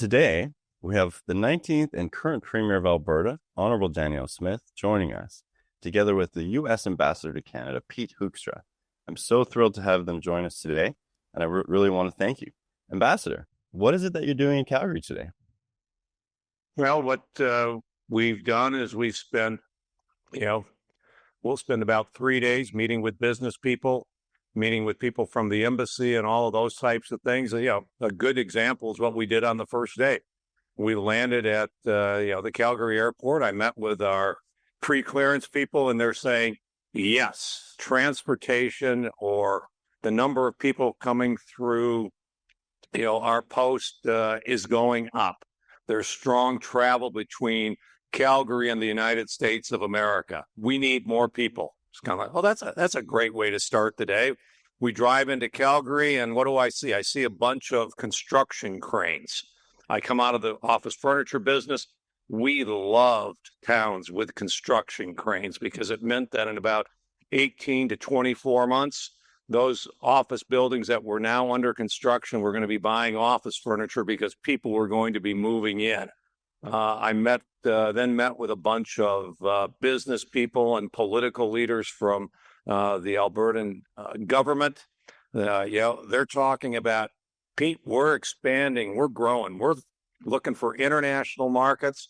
today we have the 19th and current Premier of Alberta, Honorable Danielle Smith, joining us, together with the U.S. Ambassador to Canada, Pete Hoekstra. I'm so thrilled to have them join us today, and I really want to thank you. Ambassador, what is it that you're doing in Calgary today? Well, what we've done is we've spent, we'll spend about 3 days meeting with business people, meeting with people from the embassy and all of those types of things. A good example is what we did on the first day. We landed at, the Calgary airport. I met with our pre-clearance people, and they're saying, yes, transportation or the number of people coming through, our post is going up. There's strong travel between Calgary and the United States of America. We need more people. It's kind of like, that's a great way to start the day. We drive into Calgary, and what do I see? I see a bunch of construction cranes. I come out of the office furniture business. We loved towns with construction cranes because it meant that in about 18 to 24 months, those office buildings that were now under construction were going to be buying office furniture because people were going to be moving in. I then met with a bunch of business people and political leaders from the Albertan government. They're talking about, Pete, we're expanding, we're growing, we're looking for international markets,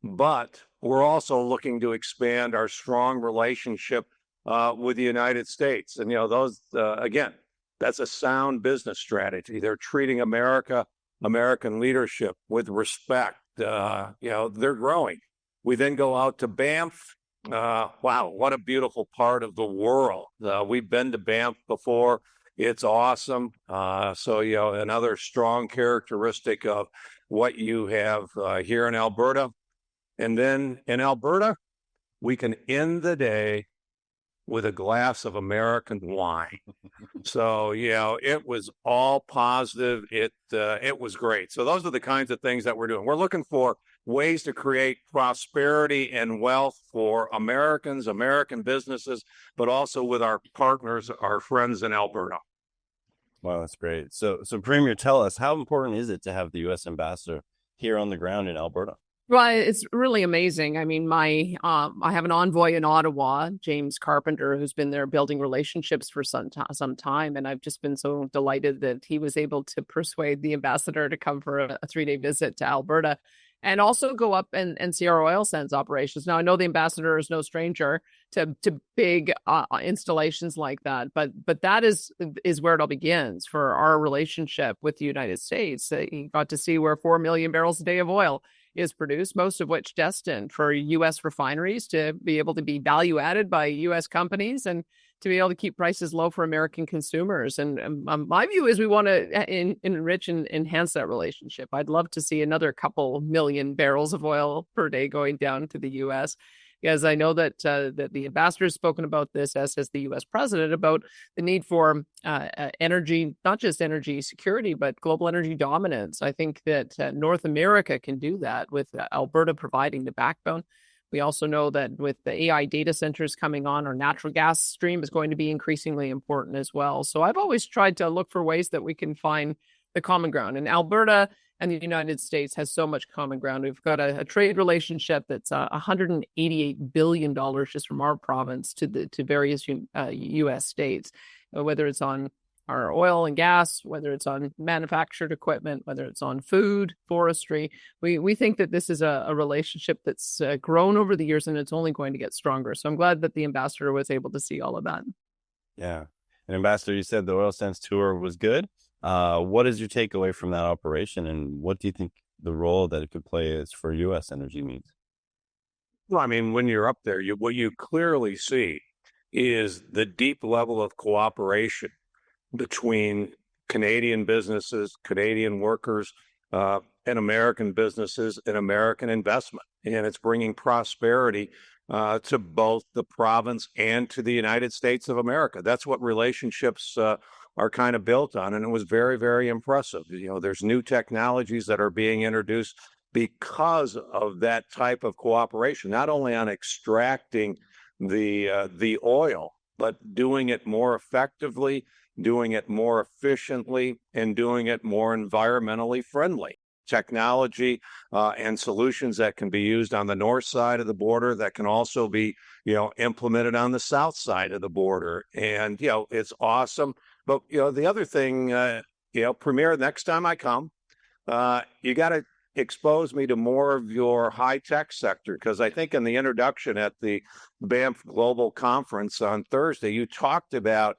but we're also looking to expand our strong relationship with the United States. And, again, that's a sound business strategy. They're treating American leadership with respect. They're growing. We then go out to Banff. Wow, what a beautiful part of the world. We've been to Banff before. It's awesome. Another strong characteristic of what you have here in Alberta. And then in Alberta, we can end the day with a glass of American wine. So, it was all positive. It was great. So those are the kinds of things that we're doing. We're looking for ways to create prosperity and wealth for Americans, American businesses, but also with our partners, our friends in Alberta. Wow, that's great. So Premier, tell us, how important is it to have the U.S. ambassador here on the ground in Alberta? Well, it's really amazing. I mean, I have an envoy in Ottawa, James Carpenter, who's been there building relationships for some time. And I've just been so delighted that he was able to persuade the ambassador to come for a 3-day visit to Alberta and also go up and see our oil sands operations. Now, I know the ambassador is no stranger to big installations like that, but that is where it all begins for our relationship with the United States. He got to see where 4 million barrels a day of oil is produced, most of which destined for U.S. refineries to be able to be value added by U.S. companies and to be able to keep prices low for American consumers. And my view is we want to enrich and enhance that relationship. I'd love to see another couple million barrels of oil per day going down to the U.S. because I know that the ambassador has spoken about this, as has the U.S. president, about the need for energy, not just energy security, but global energy dominance. I think that North America can do that with Alberta providing the backbone. We also know that with the AI data centers coming on, our natural gas stream is going to be increasingly important as well. So I've always tried to look for ways that we can find the common ground. And Alberta and the United States has so much common ground. We've got a trade relationship that's $188 billion just from our province to various U.S. states, whether it's on our oil and gas, whether it's on manufactured equipment, whether it's on food, forestry. We think that this is a relationship that's grown over the years, and it's only going to get stronger. So I'm glad that the ambassador was able to see all of that. Yeah. And Ambassador, you said the oil sands tour was good. What is your takeaway from that operation, and what do you think the role that it could play is for U.S. energy needs? Well, I mean, when you're up there, what you clearly see is the deep level of cooperation between Canadian businesses, Canadian workers, and American businesses and American investment. And it's bringing prosperity to both the province and to the United States of America. That's what relationships are kind of built on. And it was very, very impressive. There's new technologies that are being introduced because of that type of cooperation, not only on extracting the oil, but doing it more effectively, doing it more efficiently, and doing it more environmentally friendly. technology and solutions that can be used on the north side of the border that can also be, implemented on the south side of the border. And, it's awesome. But, the other thing, Premier, next time I come, you got to expose me to more of your high-tech sector, because I think in the introduction at the Banff Global Conference on Thursday, you talked about,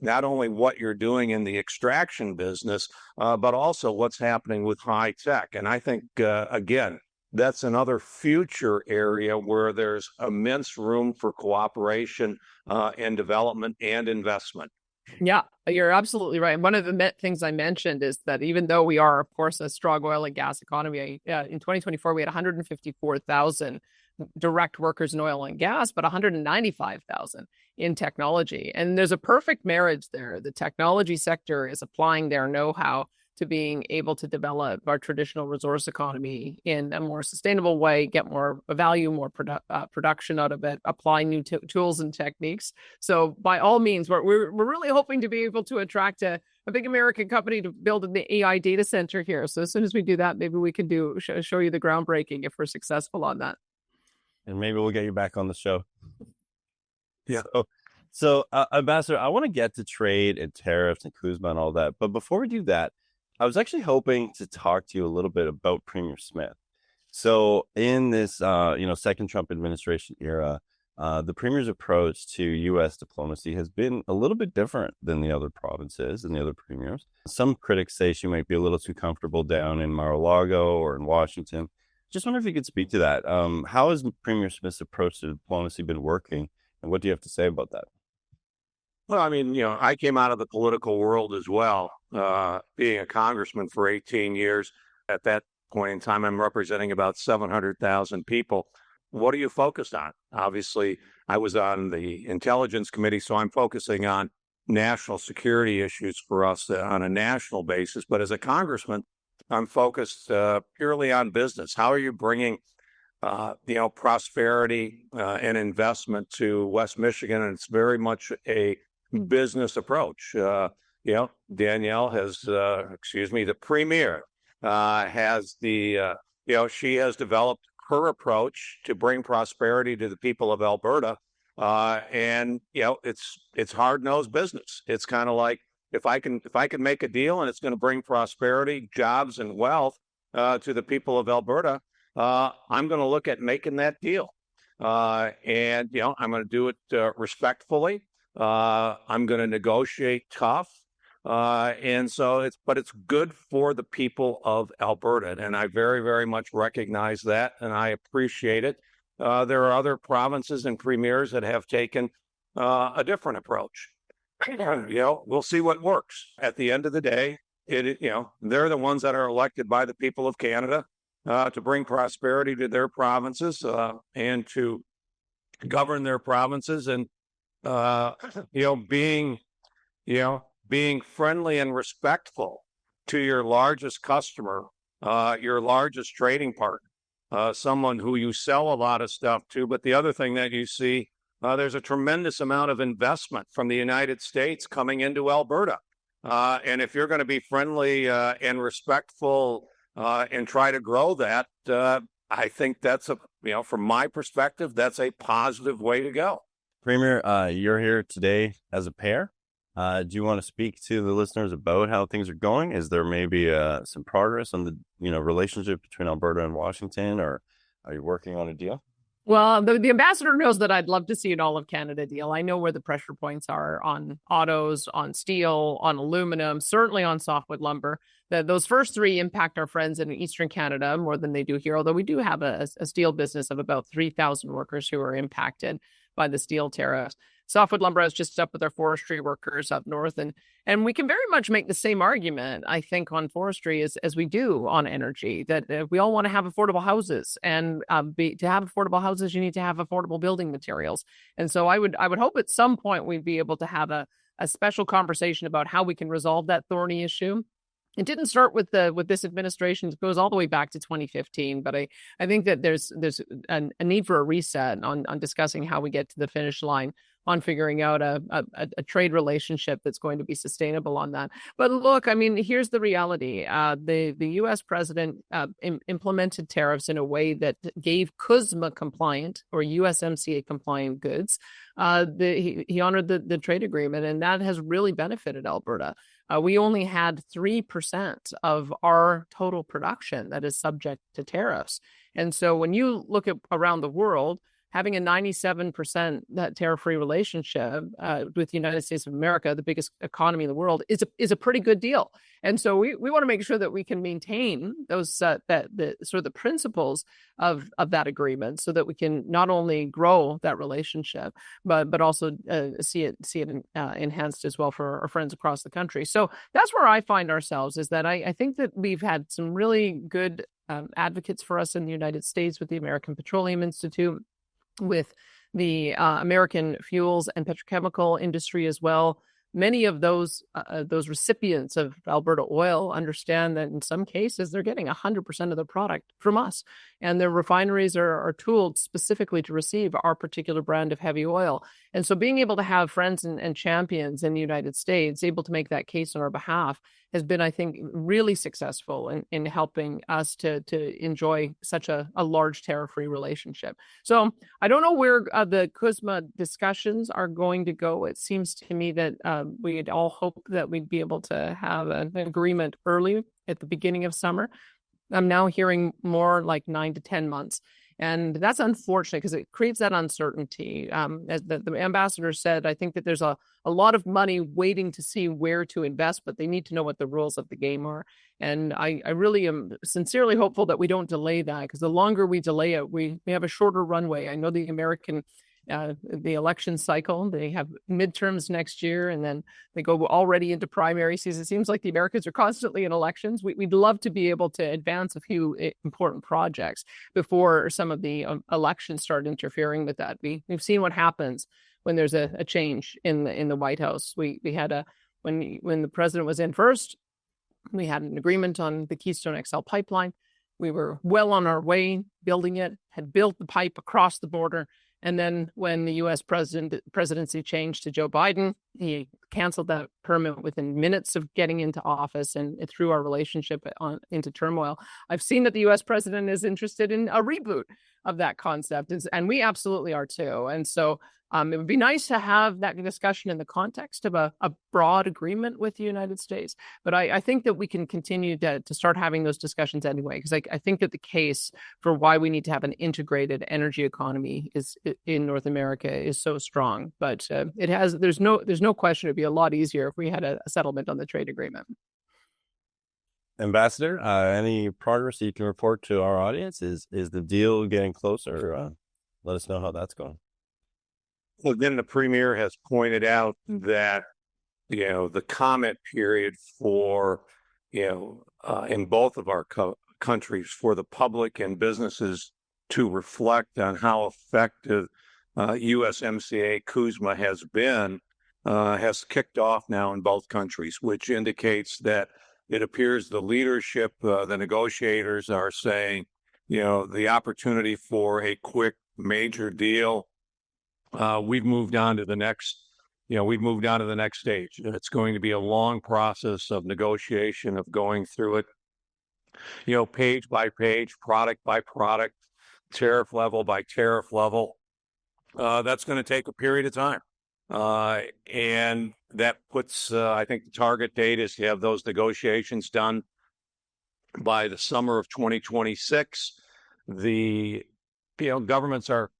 not only what you're doing in the extraction business, but also what's happening with high tech. And I think, again, that's another future area where there's immense room for cooperation and development and investment. Yeah, you're absolutely right. One of the things I mentioned is that even though we are, of course, a strong oil and gas economy, in 2024, we had 154,000 direct workers in oil and gas, but 195,000 in technology. And there's a perfect marriage there. The technology sector is applying their know-how to being able to develop our traditional resource economy in a more sustainable way, get more value, more production out of it, apply new tools and techniques. So by all means, we're really hoping to be able to attract a big American company to build the AI data center here. So as soon as we do that, maybe we can show you the groundbreaking if we're successful on that. And maybe we'll get you back on the show. Yeah. So Ambassador, I want to get to trade and tariffs and CUSMA and all that. But before we do that, I was actually hoping to talk to you a little bit about Premier Smith. So in this, second Trump administration era, the Premier's approach to U.S. diplomacy has been a little bit different than the other provinces and the other premiers. Some critics say she might be a little too comfortable down in Mar-a-Lago or in Washington. Just wonder if you could speak to that. How has Premier Smith's approach to diplomacy been working, and what do you have to say about that? Well, I mean, I came out of the political world as well, being a congressman for 18 years. At that point in time, I'm representing about 700,000 people. What are you focused on? Obviously, I was on the Intelligence Committee, so I'm focusing on national security issues for us on a national basis. But as a congressman, I'm focused purely on business. How are you bringing, prosperity and investment to West Michigan? And it's very much a business approach. Danielle has, the Premier has she has developed her approach to bring prosperity to the people of Alberta. And it's hard-nosed business. It's kind of like, if I can make a deal and it's going to bring prosperity, jobs, and wealth to the people of Alberta, I'm going to look at making that deal. And I'm going to do it respectfully. I'm going to negotiate tough. And so it's good for the people of Alberta. And I very, very much recognize that, and I appreciate it. There are other provinces and premiers that have taken a different approach. We'll see what works. At the end of the day, they're the ones that are elected by the people of Canada to bring prosperity to their provinces and to govern their provinces, and being friendly and respectful to your largest customer, your largest trading partner, someone who you sell a lot of stuff to. But the other thing that you see, there's a tremendous amount of investment from the United States coming into Alberta. And if you're going to be friendly and respectful and try to grow that, I think that's from my perspective, that's a positive way to go. Premier, you're here today as a pair. Do you want to speak to the listeners about how things are going? Is there maybe some progress on the relationship between Alberta and Washington, or are you working on a deal? Well, the ambassador knows that I'd love to see an all of Canada deal. I know where the pressure points are on autos, on steel, on aluminum, certainly on softwood lumber. Those first three impact our friends in Eastern Canada more than they do here, although we do have a steel business of about 3,000 workers who are impacted by the steel tariffs. Softwood lumber is just up with our forestry workers up north. And we can very much make the same argument, I think, on forestry as we do on energy, that we all want to have affordable houses. And to have affordable houses, you need to have affordable building materials. And so I would hope at some point we'd be able to have a special conversation about how we can resolve that thorny issue. It didn't start with this administration. It goes all the way back to 2015. But I think that there's a need for a reset on discussing how we get to the finish line on figuring out a trade relationship that's going to be sustainable on that. But look, I mean, here's the reality. The U.S. president implemented tariffs in a way that gave CUSMA compliant or USMCA compliant goods. He honored the trade agreement, and that has really benefited Alberta. We only had 3% of our total production that is subject to tariffs. And so when you look at around the world, having a 97% that tariff-free relationship with the United States of America, the biggest economy in the world, is a pretty good deal. And so we want to make sure that we can maintain those the sort of the principles of that agreement, so that we can not only grow that relationship, but also see it enhanced as well for our friends across the country. So that's where I find ourselves, is that I think that we've had some really good advocates for us in the United States with the American Petroleum Institute, with the American fuels and petrochemical industry as well. Many of those recipients of Alberta oil understand that in some cases they're getting 100% of their product from us, and their refineries are tooled specifically to receive our particular brand of heavy oil. And so being able to have friends and champions in the United States able to make that case on our behalf has been, I think, really successful in helping us to enjoy such a large tariff-free relationship. So I don't know where the CUSMA discussions are going to go. It seems to me that we'd all hope that we'd be able to have an agreement early at the beginning of summer. I'm now hearing more like 9 to 10 months. And that's unfortunate because it creates that uncertainty. As the ambassador said, I think that there's a lot of money waiting to see where to invest, but they need to know what the rules of the game are. And I really am sincerely hopeful that we don't delay that, because the longer we delay it, we have a shorter runway. I know the American the election cycle, they have midterms next year, and then they go already into primary season. It seems like the Americans are constantly in elections. We'd love to be able to advance a few important projects before some of the elections start interfering with that. We've seen what happens when there's a change in the White House. We had when the president was in first, we had an agreement on the Keystone XL pipeline. We were well on our way building it, had built the pipe across the border. And then when the U.S. presidency changed to Joe Biden, he canceled that permit within minutes of getting into office, and it threw our relationship into turmoil. I've seen that the U.S. president is interested in a reboot of that concept, and we absolutely are too. And so it would be nice to have that discussion in the context of a broad agreement with the United States. But I think that we can continue to start having those discussions anyway, because I think that the case for why we need to have an integrated energy economy in North America is so strong. But there's no question it'd be a lot easier if we had a settlement on the trade agreement. Ambassador, any progress you can report to our audience? Is the deal getting closer? Let us know how that's going. Well, then the Premier has pointed out that, the comment period for, in both of our countries, for the public and businesses to reflect on how effective USMCA CUSMA has been, has kicked off now in both countries, which indicates that it appears the leadership, the negotiators are saying, the opportunity for a quick major deal, we've moved on to the next stage. It's going to be a long process of negotiation, of going through it, page by page, product by product, tariff level by tariff level. That's going to take a period of time. And that puts, I think the target date is to have those negotiations done by the summer of 2026. The governments are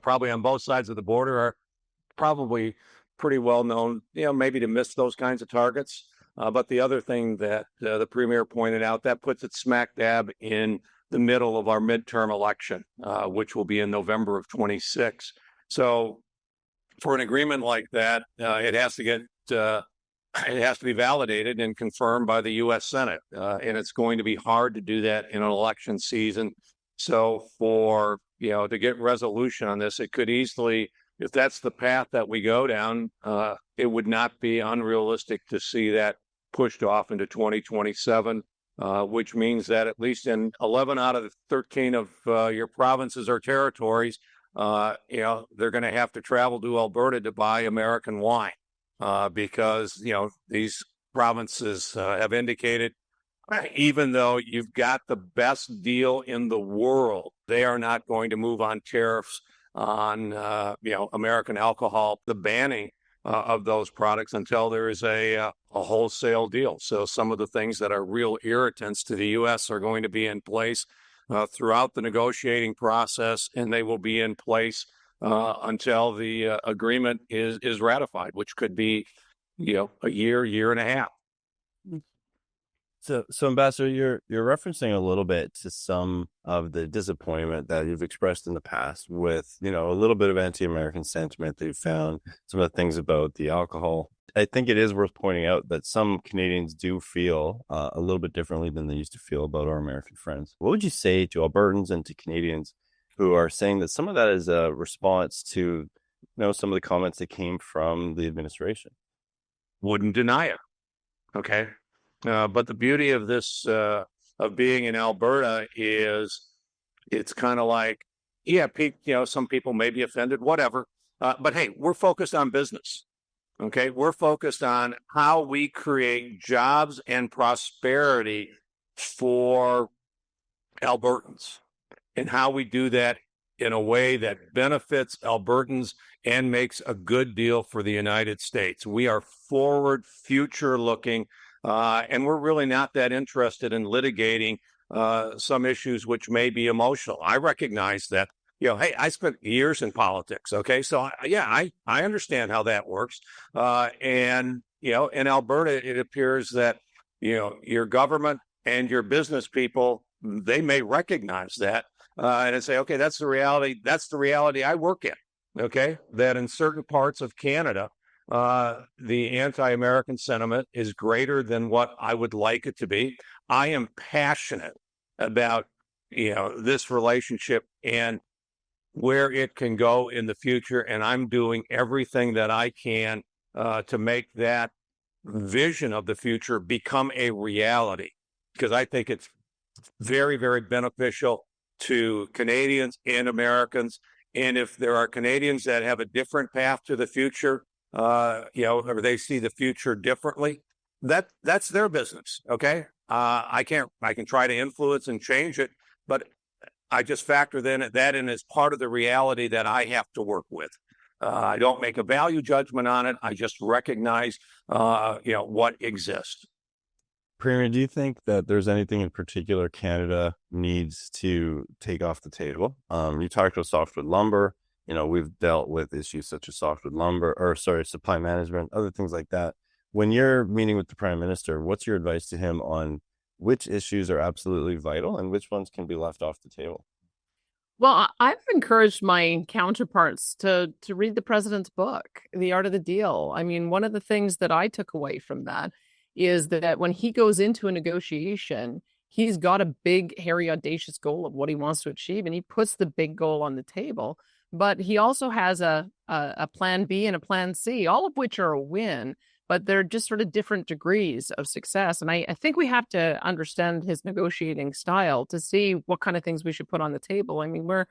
probably on both sides of the border are probably pretty well known, maybe to miss those kinds of targets. But the other thing that the Premier pointed out, that puts it smack dab in the middle of our midterm election, which will be in November of 26. So for an agreement like that, it has to be validated and confirmed by the U.S. Senate, and it's going to be hard to do that in an election season. So to get resolution on this, it could easily, if that's the path that we go down, it would not be unrealistic to see that pushed off into 2027, which means that at least in 11 out of the 13 of your provinces or territories, they're going to have to travel to Alberta to buy American wine because, these provinces have indicated, even though you've got the best deal in the world, they are not going to move on tariffs on, American alcohol, the banning of those products until there is a wholesale deal. So some of the things that are real irritants to the U.S. are going to be in place throughout the negotiating process, and they will be in place until the agreement is ratified, which could be, a year and a half. So Ambassador, you're referencing a little bit to some of the disappointment that you've expressed in the past with, a little bit of anti-American sentiment that you found, some of the things about the alcohol. I think it is worth pointing out that some Canadians do feel a little bit differently than they used to feel about our American friends. What would you say to Albertans and to Canadians who are saying that some of that is a response to, some of the comments that came from the administration? Wouldn't deny it. Okay. But the beauty of this, of being in Alberta is it's kind of like, some people may be offended, whatever. But hey, we're focused on business. Okay. We're focused on how we create jobs and prosperity for Albertans and how we do that in a way that benefits Albertans and makes a good deal for the United States. We are forward, future looking. And we're really not that interested in litigating some issues which may be emotional. I recognize that, hey, I spent years in politics. Okay. So, I understand how that works. And, in Alberta, it appears that, your government and your business people, they may recognize that and say, okay, that's the reality. That's the reality I work in. Okay. That in certain parts of Canada, the anti-American sentiment is greater than what I would like it to be. I am passionate about, this relationship and where it can go in the future. And I'm doing everything that I can to make that vision of the future become a reality, because I think it's very, very beneficial to Canadians and Americans. And if there are Canadians that have a different path to the future, or they see the future differently, that's their business. Okay. I can try to influence and change it, but I just factor that in as part of the reality that I have to work with. I don't make a value judgment on it. I just recognize, what exists. Premier, do you think that there's anything in particular Canada needs to take off the table? You talked about softwood lumber. We've dealt with issues such as softwood lumber, supply management, other things like that. When you're meeting with the Prime Minister, what's your advice to him on which issues are absolutely vital and which ones can be left off the table? Well, I've encouraged my counterparts to read the president's book, The Art of the Deal. I mean, one of the things that I took away from that is that when he goes into a negotiation, he's got a big, hairy, audacious goal of what he wants to achieve, and he puts the big goal on the table. But he also has a plan B and a plan C, all of which are a win, but they're just sort of different degrees of success. And I think we have to understand his negotiating style to see what kind of things we should put on the table. I mean, we're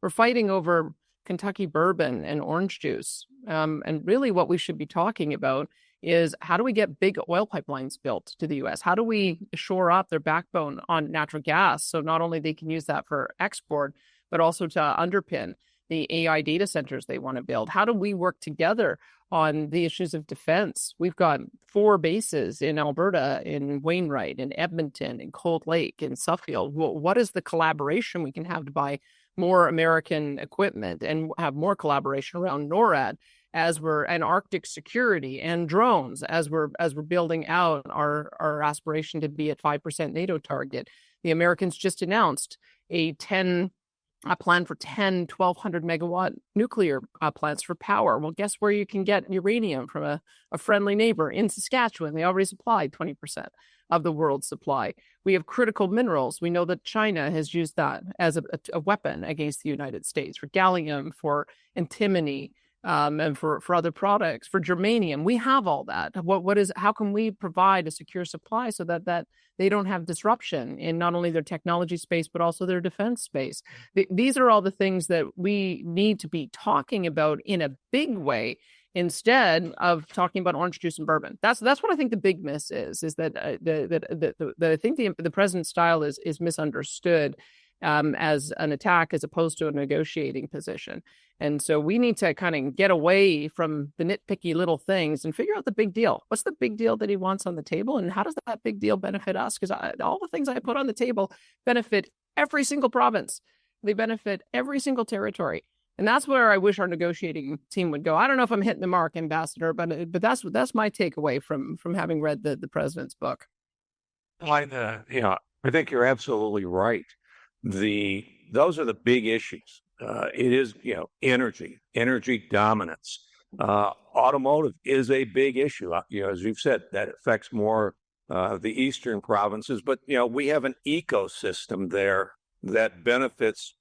fighting over Kentucky bourbon and orange juice. And really what we should be talking about is how do we get big oil pipelines built to the U.S.? How do we shore up their backbone on natural gas so not only they can use that for export, but also to underpin the AI data centers they want to build? How do we work together on the issues of defense? We've got 4 bases in Alberta, in Wainwright, in Edmonton, in Cold Lake, in Suffield. What is the collaboration we can have to buy more American equipment and have more collaboration around NORAD and Arctic security and drones as we're building out our aspiration to be at 5% NATO target? The Americans just announced a plan for 10 1,200 megawatt nuclear plants for power. Well, guess where you can get uranium from a friendly neighbor in Saskatchewan? They already supplied 20% of the world's supply. We have critical minerals. We know that China has used that as a weapon against the United States, for gallium, for antimony, and for other products. For germanium, we have all that. How can we provide a secure supply so that they don't have disruption in not only their technology space, but also their defense space? These are all the things that we need to be talking about in a big way, instead of talking about orange juice and bourbon. That's what I think the big miss is that I think the president's style is misunderstood as an attack as opposed to a negotiating position. And so we need to kind of get away from the nitpicky little things and figure out the big deal. What's the big deal that he wants on the table, and how does that big deal benefit us? Because all the things I put on the table benefit every single province. They benefit every single territory. And that's where I wish our negotiating team would go. I don't know if I'm hitting the mark, Ambassador, but that's my takeaway from having read the president's book. I think you're absolutely right. Those are the big issues. It is, energy dominance. Automotive is a big issue. As you've said, that affects more the eastern provinces. But we have an ecosystem there that benefits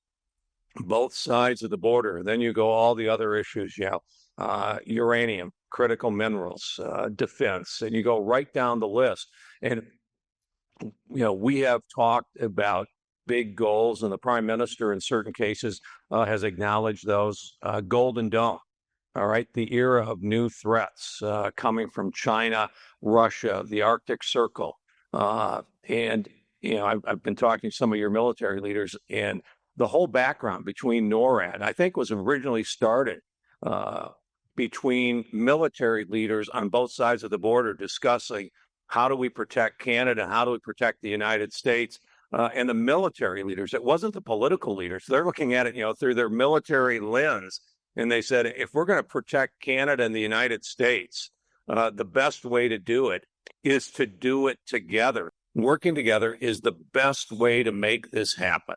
both sides of the border. Then you go all the other issues, uranium, critical minerals, defense, and you go right down the list. And we have talked about big goals, and the Prime Minister in certain cases has acknowledged those. Golden Dome, all right, the era of new threats coming from China, Russia, the Arctic Circle. And I've been talking to some of your military leaders, and the whole background between NORAD, I think, was originally started between military leaders on both sides of the border discussing how do we protect Canada, how do we protect the United States, and the military leaders. It wasn't the political leaders. They're looking at it, through their military lens, and they said, if we're going to protect Canada and the United States, the best way to do it is to do it together. Working together is the best way to make this happen.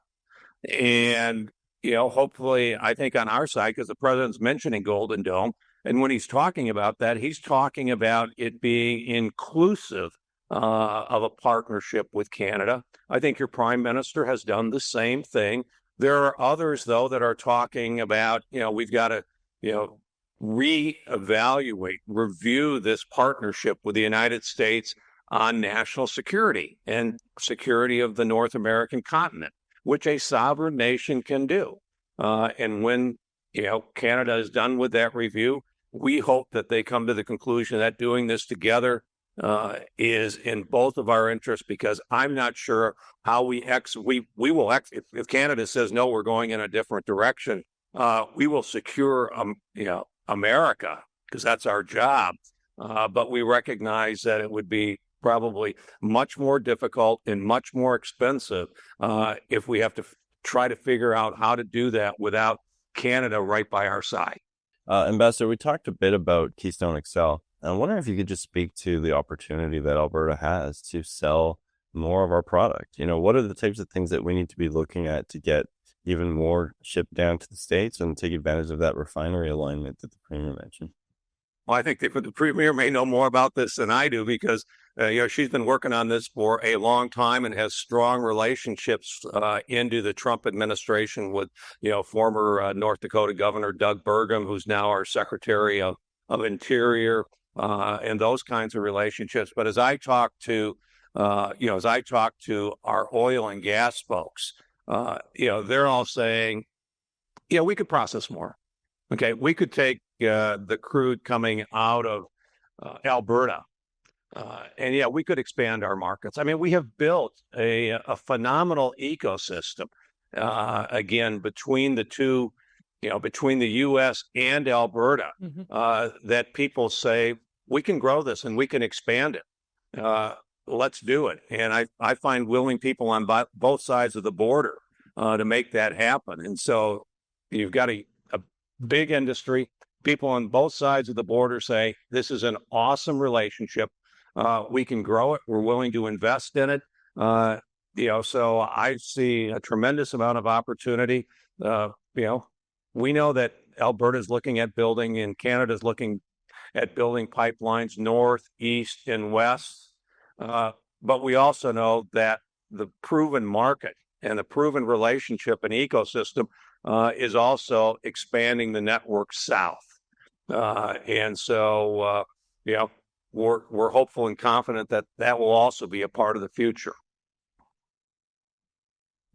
And, hopefully, I think on our side, because the president's mentioning Golden Dome, and when he's talking about that, he's talking about it being inclusive of a partnership with Canada. I think your prime minister has done the same thing. There are others, though, that are talking about, we've got to, reevaluate, review this partnership with the United States on national security and security of the North American continent, which a sovereign nation can do. And when, Canada is done with that review, we hope that they come to the conclusion that doing this together is in both of our interests, because I'm not sure how we will if Canada says, no, we're going in a different direction, we will secure, America, because that's our job. But we recognize that it would be probably much more difficult and much more expensive if we have to try to figure out how to do that without Canada right by our side. Ambassador, we talked a bit about Keystone XL. I wonder if you could just speak to the opportunity that Alberta has to sell more of our product. What are the types of things that we need to be looking at to get even more shipped down to the States and take advantage of that refinery alignment that the Premier mentioned? Well, I think the Premier may know more about this than I do, because she's been working on this for a long time and has strong relationships into the Trump administration with former North Dakota Governor Doug Burgum, who's now our Secretary of Interior, and those kinds of relationships. But as I talk to our oil and gas folks, they're all saying, we could process more. Okay, we could take the crude coming out of Alberta, and we could expand our markets. I mean, we have built a phenomenal ecosystem, again, between the two, between the U.S. and Alberta, that people say, we can grow this and we can expand it. Let's do it. And I find willing people on both sides of the border to make that happen. And so you've got a big industry. People on both sides of the border say, this is an awesome relationship. We can grow it. We're willing to invest in it. So I see a tremendous amount of opportunity. We know that Alberta is looking at building, and Canada is looking at building pipelines north, east, and west. But we also know that the proven market and the proven relationship and ecosystem is also expanding the network south. And so, we're hopeful and confident that that will also be a part of the future.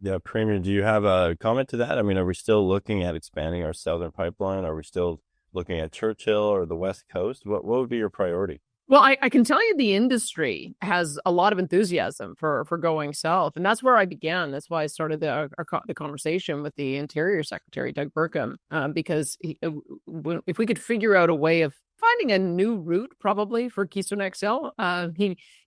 Yeah, Premier, do you have a comment to that? I mean, are we still looking at expanding our southern pipeline? Are we still looking at Churchill or the West Coast? What would be your priority? Well, I can tell you the industry has a lot of enthusiasm for going south, and that's where I began. That's why I started the conversation with the Interior Secretary, Doug Burkham, because if we could figure out a way of finding a new route, probably for Keystone XL,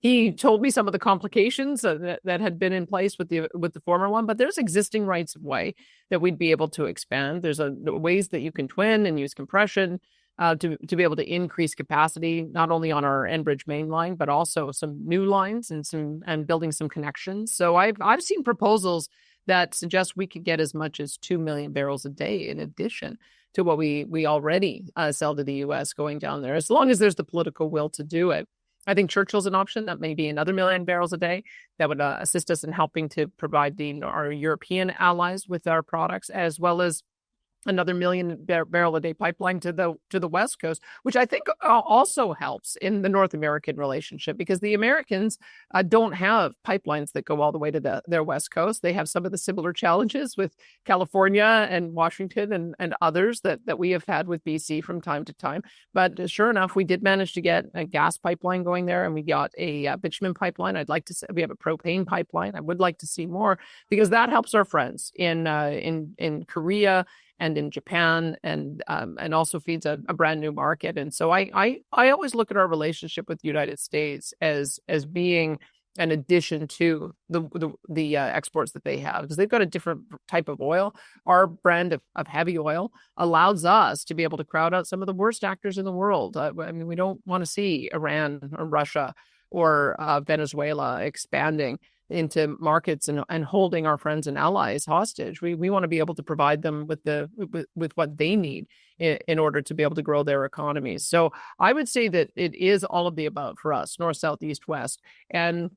he told me some of the complications that had been in place with the former one, but there's existing rights of way that we'd be able to expand. There's ways that you can twin and use compression. To be able to increase capacity, not only on our Enbridge main line, but also some new lines and building some connections. So I've seen proposals that suggest we could get as much as 2 million barrels a day in addition to what we already sell to the U.S. going down there, as long as there's the political will to do it. I think Churchill's an option. That may be another 1 million barrels a day that would assist us in helping to provide our European allies with our products, as well as another 1 million barrel a day pipeline to the West Coast, which I think also helps in the North American relationship, because the Americans don't have pipelines that go all the way to their West Coast. They have some of the similar challenges with California and Washington and others that we have had with BC from time to time. But sure enough, we did manage to get a gas pipeline going there, and we got a bitumen pipeline. I'd like to say we have a propane pipeline. I would like to see more, because that helps our friends in Korea and in Japan, and also feeds a brand new market. And so I always look at our relationship with the United States as being an addition to the exports that they have, because they've got a different type of oil. Our brand of heavy oil allows us to be able to crowd out some of the worst actors in the world. I mean, we don't want to see Iran or Russia or Venezuela expanding into markets and holding our friends and allies hostage. We want to be able to provide them with what they need in order to be able to grow their economies. So I would say that it is all of the above for us: north, south, east, west. And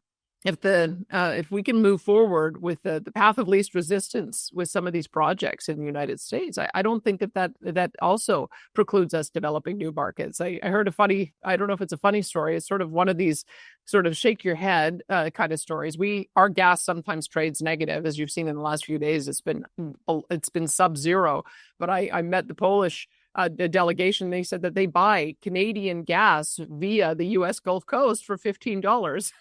if we can move forward with the path of least resistance with some of these projects in the United States, I don't think that also precludes us developing new markets. I heard I don't know if it's a funny story. It's sort of one of these sort of shake your head kind of stories. Our gas sometimes trades negative, as you've seen in the last few days. It's been sub-zero. But I met the Polish delegation. They said that they buy Canadian gas via the U.S. Gulf Coast for $15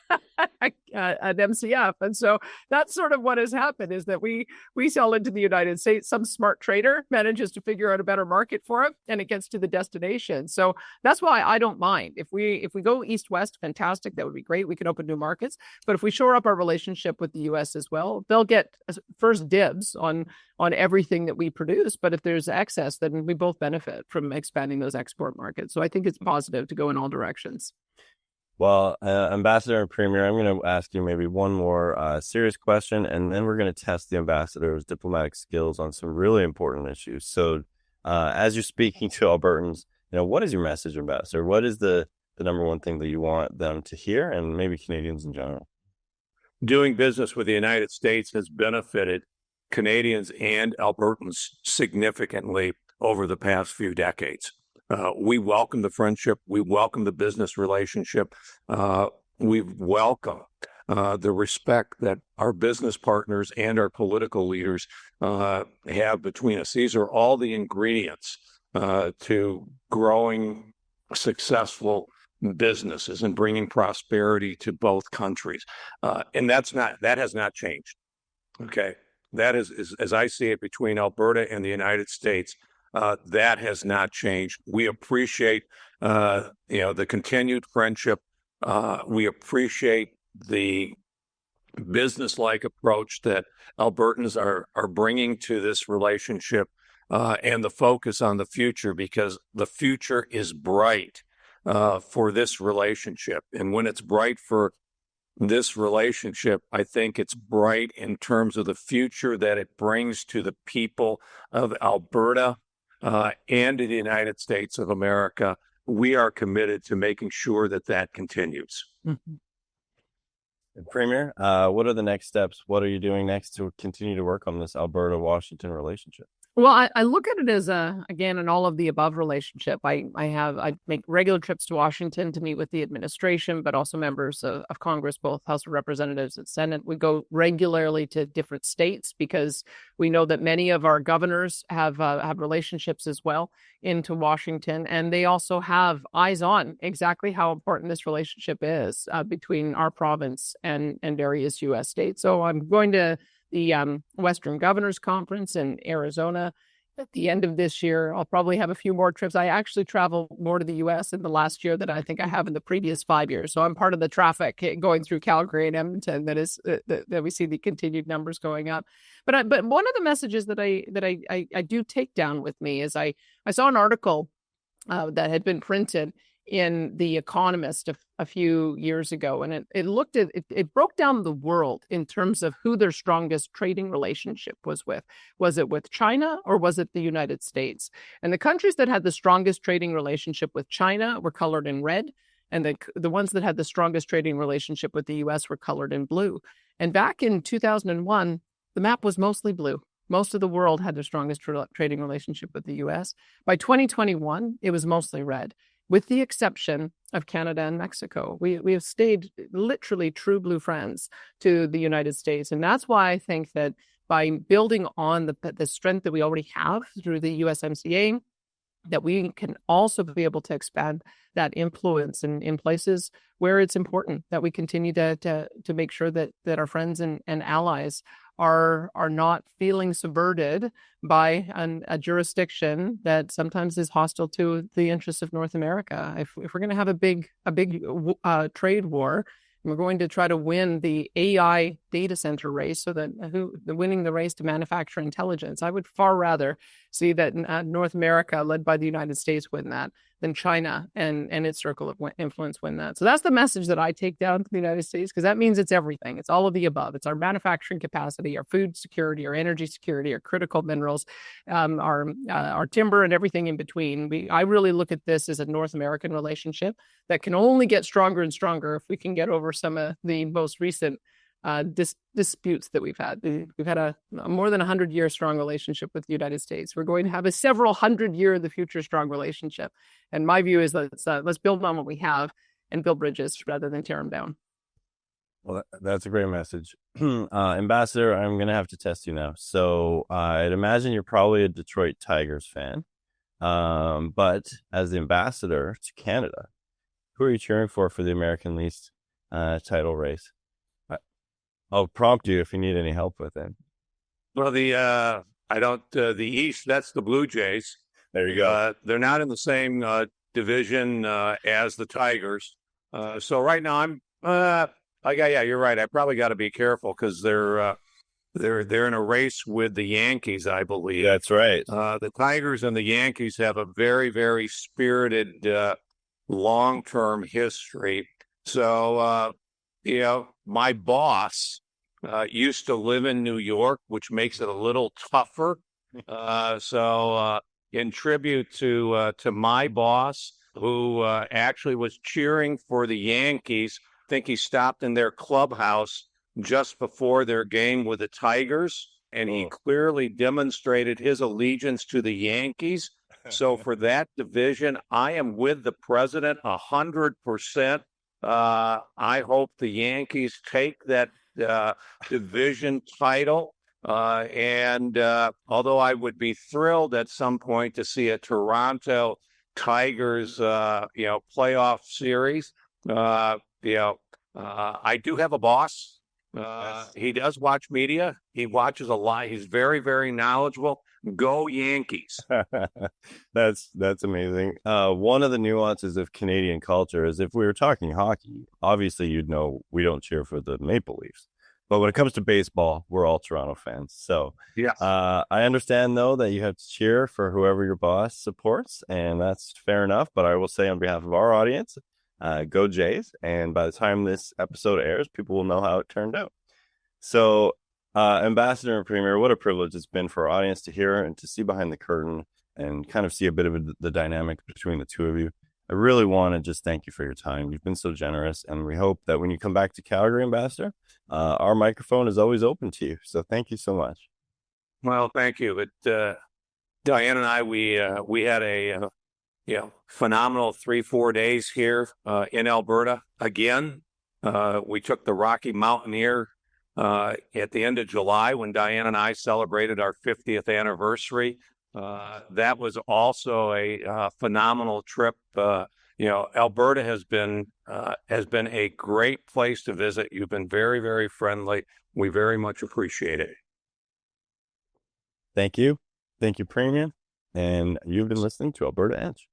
at MCF. And so that's sort of what has happened, is that we sell into the United States. Some smart trader manages to figure out a better market for it, and it gets to the destination. So that's why I don't mind. If we go east-west, fantastic. That would be great. We can open new markets. But if we shore up our relationship with the U.S. as well, they'll get first dibs on everything that we produce. But if there's excess, then we both benefit from expanding those export markets. So I think it's positive to go in all directions. Well, Ambassador and Premier, I'm going to ask you maybe one more serious question, and then we're going to test the ambassador's diplomatic skills on some really important issues. So as you're speaking to Albertans, what is your message, Ambassador? What is the number one thing that you want them to hear, and maybe Canadians in general? Doing business with the United States has benefited Canadians and Albertans significantly over the past few decades. We welcome the friendship. We welcome the business relationship. We welcome the respect that our business partners and our political leaders have between us. These are all the ingredients to growing successful businesses and bringing prosperity to both countries. And that has not changed. Okay. That is, as I see it, between Alberta and the United States, that has not changed. We appreciate, the continued friendship. We appreciate the business-like approach that Albertans are bringing to this relationship, and the focus on the future, because the future is bright for this relationship. And when it's bright for this relationship, I think it's bright in terms of the future that it brings to the people of Alberta and in the United States of America. We are committed to making sure that continues. Mm-hmm. Premier, what are the next steps? What are you doing next to continue to work on this Alberta-Washington relationship? Well, I look at it as again, an all of the above relationship. I make regular trips to Washington to meet with the administration, but also members of Congress, both House of Representatives and Senate. We go regularly to different states because we know that many of our governors have relationships as well into Washington, and they also have eyes on exactly how important this relationship is between our province and various U.S. states. So I'm going to the Western Governors Conference in Arizona at the end of this year. I'll probably have a few more trips. I actually travel more to the U.S. in the last year than I think I have in the previous 5 years. So I'm part of the traffic going through Calgary and Edmonton that we see the continued numbers going up. But one of the messages that I do take down with me is I saw an article that had been printed in The Economist a few years ago, and it broke down the world in terms of who their strongest trading relationship was with. Was it with China or was it the United States? And the countries that had the strongest trading relationship with China were colored in red, and the ones that had the strongest trading relationship with the U.S. were colored in blue. And back in 2001, the map was mostly blue. Most of the world had the strongest trading relationship with the U.S. By 2021, it was mostly red, with the exception of Canada and Mexico. We have stayed literally true blue friends to the United States. And that's why I think that by building on the strength that we already have through the USMCA, that we can also be able to expand that influence in places where it's important, that we continue to make sure that our friends and allies are not feeling subverted by a jurisdiction that sometimes is hostile to the interests of North America. If we're going to have a big trade war, and we're going to try to win the AI data center race, so that winning the race to manufacture intelligence, I would far rather see that North America, led by the United States, win that than China and its circle of influence win that. So that's the message that I take down to the United States, because that means it's everything. It's all of the above. It's our manufacturing capacity, our food security, our energy security, our critical minerals, our timber, and everything in between. I really look at this as a North American relationship that can only get stronger and stronger if we can get over some of the most recent disputes that we've had. We've had a more than 100-year strong relationship with the United States. We're going to have a several 100-year in the future strong relationship. And my view is let's build on what we have and build bridges rather than tear them down. Well, that's a great message. Ambassador, I'm going to have to test you now. So I'd imagine you're probably a Detroit Tigers fan. But as the ambassador to Canada, who are you cheering for the American Least title race? I'll prompt you if you need any help with it. Well, the East, that's the Blue Jays. There you go. They're not in the same division as the Tigers. So right now yeah, you're right. I probably got to be careful because they're in a race with the Yankees, I believe. That's right. The Tigers and the Yankees have a very, very spirited long-term history. So, my boss used to live in New York, which makes it a little tougher. So in tribute to my boss, who actually was cheering for the Yankees, I think he stopped in their clubhouse just before their game with the Tigers, and he clearly demonstrated his allegiance to the Yankees. So for that division, I am with the president 100%. I hope the Yankees take that division title. And although I would be thrilled at some point to see a Toronto Tigers, playoff series, I do have a boss. He does watch media. He watches a lot. He's very, very knowledgeable. Go Yankees. That's amazing. One of the nuances of Canadian culture is, if we were talking hockey, obviously you'd know we don't cheer for the Maple Leafs. But when it comes to baseball, we're all Toronto fans. So yeah, I understand, though, that you have to cheer for whoever your boss supports, and that's fair enough. But I will say, on behalf of our audience, go Jays. And by the time this episode airs, people will know how it turned out. So Ambassador and Premier, what a privilege it's been for our audience to hear and to see behind the curtain and kind of see a bit of the dynamic between the two of you. I really want to just thank you for your time. You've been so generous, and we hope that when you come back to Calgary, Ambassador, our microphone is always open to you. So thank you so much. Well, thank you. Diane and I, we had a phenomenal 3-4 days here in Alberta. Again, we took the Rocky Mountaineer at the end of July when Diane and I celebrated our 50th anniversary. That was also a phenomenal trip. Alberta has been a great place to visit. You've been very, very friendly. We very much appreciate it. Thank you. Thank you, Premier. And you've been listening to Alberta Edge.